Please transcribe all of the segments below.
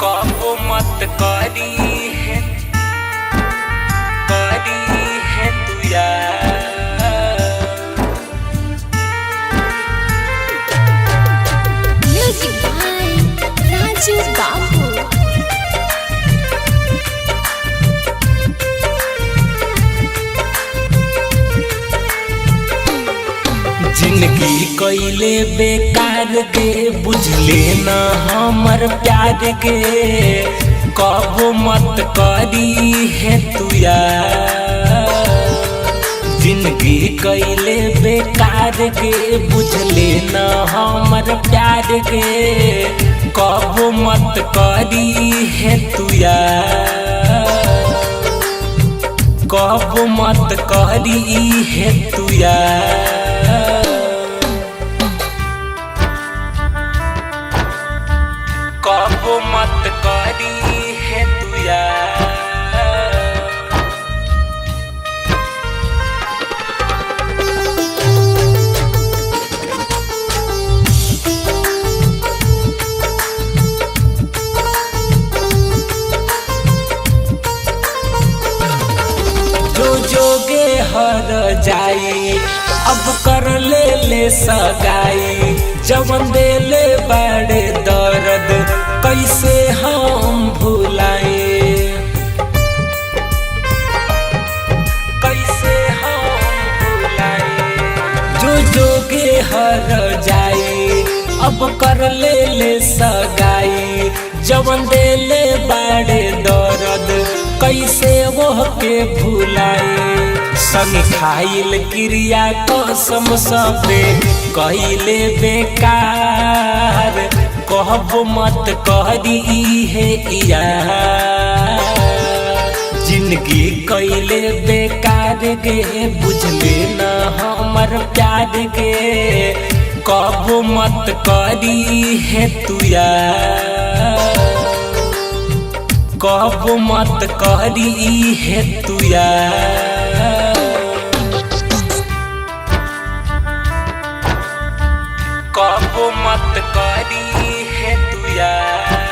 कबो मत करी है तू यार। म्यूजिक बाय राजू बाबू। जिंदगी कइले बेकार के बुझले न हमर प्यार के कबो मत करी है तू यार। जिंदगी कइले बेकार के बुझले न हमर प्यार के कबो मत करी है तू यार। कबो मत करी है तू यार। कबो मत करी है तू यार। जो जोगे हर जाई अब कर ले सगाई। जवन देले बड़े दर्द कैसे हम भुलाए। कैसे हम भुलाए। जो जोगे हर जाई अब कर ले सगाई। जवन देले बड़े दर्द कैसे वो के भुलाए। संग खाइल क्रिया कसम सबे कइले बेकार कहबो मत करी है यार। जिंदगी कइले बेकार के बुझले न हमर प्यार के कहबो मत करी है तू यार। कबो मत करी है तू यार। कबो मत करी है तू यार।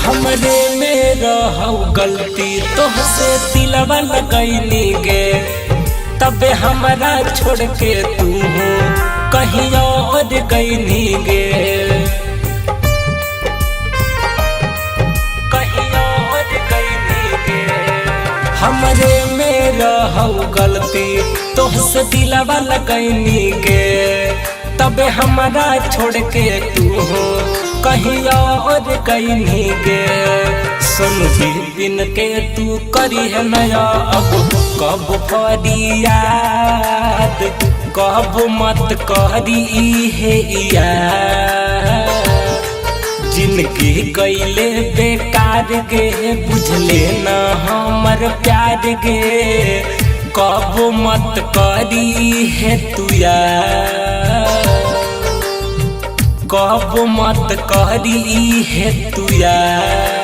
हमरे में रहौ गलती तोहसे दिलवा लगैनी गे। तबे हमरा छोड़ के तू कहीं और गईनी गे। कहीं और गईनी गे। हमरे में रहौ गलती तोहसे दिलवा लगैनी गे। तबे हमरा छोड़ के तू कहीं और कहीं गे। सुन बिन के तू करी है नया अब कब फरियाद। कब मत करी है यार। जिंदगी कइले बेकार के बुझले न हमर प्यार के कब मत करी है तू यार। कब मत करी है तू यार।